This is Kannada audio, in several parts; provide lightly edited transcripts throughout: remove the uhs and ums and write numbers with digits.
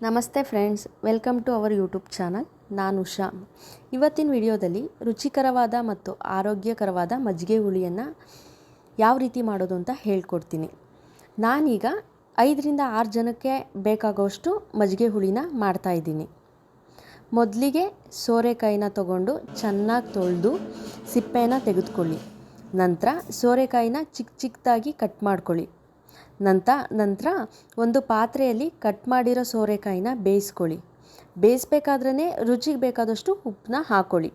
ನಮಸ್ತೆ friends, welcome to our YouTube channel. ನಾನು ಉಷಾ. ಇವತ್ತಿನ ವಿಡಿಯೋದಲ್ಲಿ ರುಚಿಕರವಾದ ಮತ್ತು ಆರೋಗ್ಯಕರವಾದ ಮಜ್ಜಿಗೆ ಹುಳಿಯನ್ನು ಯಾವ ರೀತಿ ಮಾಡೋದು ಅಂತ ಹೇಳ್ಕೊಡ್ತೀನಿ. ನಾನೀಗ 5ರಿಂದ 6 ಜನಕ್ಕೆ ಬೇಕಾಗೋಷ್ಟು ಮಜ್ಜಿಗೆ ಹುಳಿನ ಮಾಡ್ತಾಯಿದ್ದೀನಿ. ಮೊದಲಿಗೆ ಸೋರೆಕಾಯಿನ ತಗೊಂಡು ಚೆನ್ನಾಗಿ ತೊಳೆದು ಸಿಪ್ಪೆನ ತೆಗೆದುಕೊಳ್ಳಿ. ನಂತರ ಸೋರೆಕಾಯಿನ ಚಿಕ್ಕ ಚಿಕ್ಕದಾಗಿ ಕಟ್ ಮಾಡ್ಕೊಳ್ಳಿ. ನಂತರ ಒಂದು ಪಾತ್ರೆಯಲ್ಲಿ ಕಟ್ ಮಾಡಿರೋ ಸೋರೆಕಾಯಿನ ಬೇಯಿಸ್ಕೊಳ್ಳಿ. ಬೇಯಿಸ್ಬೇಕಾದ್ರೇ ರುಚಿಗೆ ಬೇಕಾದಷ್ಟು ಉಪ್ಪನ್ನ ಹಾಕ್ಕೊಳ್ಳಿ.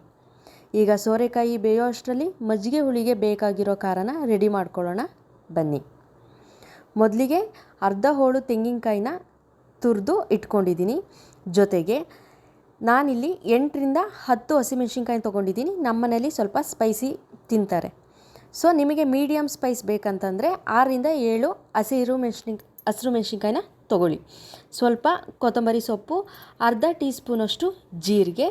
ಈಗ ಸೋರೆಕಾಯಿ ಬೇಯೋ ಅಷ್ಟರಲ್ಲಿ ಮಜ್ಜಿಗೆ ಹುಳಿಗೆ ಬೇಕಾಗಿರೋ ಖಾರನ ರೆಡಿ ಮಾಡ್ಕೊಳ್ಳೋಣ ಬನ್ನಿ. ಮೊದಲಿಗೆ ಅರ್ಧ ಹೋಳು ತೆಂಗಿನಕಾಯಿನ ತುರಿದು ಇಟ್ಕೊಂಡಿದ್ದೀನಿ. ಜೊತೆಗೆ ನಾನಿಲ್ಲಿ 8ರಿಂದ 10 ಹಸಿಮೆಣ್ಸಿನ್ಕಾಯಿ ತೊಗೊಂಡಿದ್ದೀನಿ. ನಮ್ಮ ಮನೇಲಿ ಸ್ವಲ್ಪ ಸ್ಪೈಸಿ ತಿಂತಾರೆ. ಸೊ ನಿಮಗೆ ಮೀಡಿಯಮ್ ಸ್ಪೈಸ್ ಬೇಕಂತಂದರೆ 6ರಿಂದ 7 ಹಸಿರು ಮೆಣಸಿನ್ಕಾಯಿನ ತೊಗೊಳ್ಳಿ. ಸ್ವಲ್ಪ ಕೊತ್ತಂಬರಿ ಸೊಪ್ಪು, ಅರ್ಧ ಟೀ ಸ್ಪೂನಷ್ಟು ಜೀರಿಗೆ,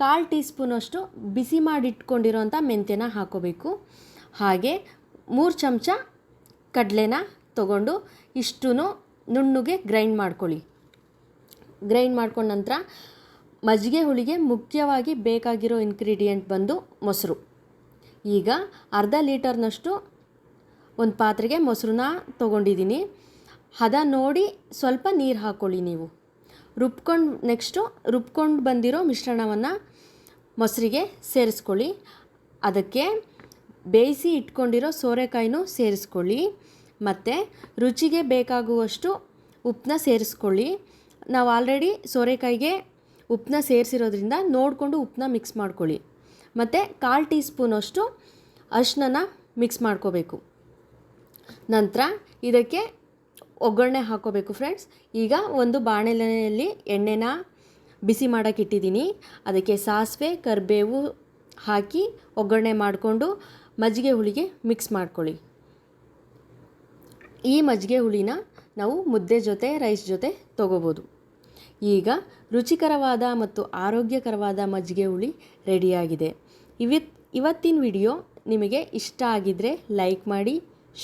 1/4 ಟೀ ಸ್ಪೂನಷ್ಟು ಬಿಸಿ ಮಾಡಿಟ್ಕೊಂಡಿರೋಂಥ ಮೆಂತ್ಯನ ಹಾಕೋಬೇಕು. ಹಾಗೆ 3 ಚಮಚ ಕಡಲೆನ ತೊಗೊಂಡು ಇಷ್ಟೂ ನುಣ್ಣಗೆ ಗ್ರೈಂಡ್ ಮಾಡ್ಕೊಳ್ಳಿ. ಗ್ರೈಂಡ್ ಮಾಡ್ಕೊಂಡ ನಂತರ ಮಜ್ಜಿಗೆ ಹುಳಿಗೆ ಮುಖ್ಯವಾಗಿ ಬೇಕಾಗಿರೋ ಇಂಗ್ರೀಡಿಯೆಂಟ್ ಬಂದು ಮೊಸರು. ಈಗ ಅರ್ಧ ಲೀಟರ್ನಷ್ಟು ಒಂದು ಪಾತ್ರೆಗೆ ಮೊಸರನ್ನ ತೊಗೊಂಡಿದ್ದೀನಿ. ಹದ ನೋಡಿ ಸ್ವಲ್ಪ ನೀರು ಹಾಕ್ಕೊಳ್ಳಿ. ನೀವು ರುಬ್ಕೊಂಡು ಬಂದಿರೋ ಮಿಶ್ರಣವನ್ನು ಮೊಸರಿಗೆ ಸೇರಿಸ್ಕೊಳ್ಳಿ. ಅದಕ್ಕೆ ಬೇಯಿಸಿ ಇಟ್ಕೊಂಡಿರೋ ಸೋರೆಕಾಯಿನೂ ಸೇರಿಸ್ಕೊಳ್ಳಿ. ಮತ್ತು ರುಚಿಗೆ ಬೇಕಾಗುವಷ್ಟು ಉಪ್ಪನ್ನ ಸೇರಿಸ್ಕೊಳ್ಳಿ. ನಾವು ಆಲ್ರೆಡಿ ಸೋರೆಕಾಯಿಗೆ ಉಪ್ಪನ್ನ ಸೇರಿಸಿರೋದ್ರಿಂದ ನೋಡಿಕೊಂಡು ಉಪ್ಪನ್ನ ಮಿಕ್ಸ್ ಮಾಡ್ಕೊಳ್ಳಿ. ಮತ್ತು 1/4 ಟೀ ಸ್ಪೂನಷ್ಟು ಅರಿಶಿನ ಮಿಕ್ಸ್ ಮಾಡ್ಕೋಬೇಕು. ನಂತರ ಇದಕ್ಕೆ ಒಗ್ಗರಣೆ ಹಾಕ್ಕೋಬೇಕು ಫ್ರೆಂಡ್ಸ್. ಈಗ ಒಂದು ಬಾಣಲೆಯಲ್ಲಿ ಎಣ್ಣೆನ ಬಿಸಿ ಮಾಡೋಕ್ಕೆ ಇಟ್ಟಿದ್ದೀನಿ. ಅದಕ್ಕೆ ಸಾಸಿವೆ, ಕರಿಬೇವು ಹಾಕಿ ಒಗ್ಗರಣೆ ಮಾಡಿಕೊಂಡು ಮಜ್ಜಿಗೆ ಹುಳಿಗೆ ಮಿಕ್ಸ್ ಮಾಡ್ಕೊಳ್ಳಿ. ಈ ಮಜ್ಜಿಗೆ ಹುಳಿನ ನಾವು ಮುದ್ದೆ ಜೊತೆ, ರೈಸ್ ಜೊತೆ ತೊಗೋಬೋದು. ಈಗ ರುಚಿಕರವಾದ ಮತ್ತು ಆರೋಗ್ಯಕರವಾದ ಮಜ್ಜಿಗೆ ಹುಳಿ ರೆಡಿಯಾಗಿದೆ. ಇವತ್ತಿನ ವಿಡಿಯೋ ನಿಮಗೆ ಇಷ್ಟ ಆಗಿದ್ದರೆ ಲೈಕ್ ಮಾಡಿ,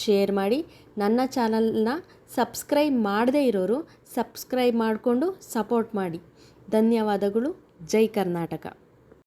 ಶೇರ್ ಮಾಡಿ. ನನ್ನ ಚಾನಲ್ನ ಸಬ್ಸ್ಕ್ರೈಬ್ ಮಾಡದೇ ಇರೋರು ಸಬ್ಸ್ಕ್ರೈಬ್ ಮಾಡಿಕೊಂಡು ಸಪೋರ್ಟ್ ಮಾಡಿ. ಧನ್ಯವಾದಗಳು. ಜೈ ಕರ್ನಾಟಕ.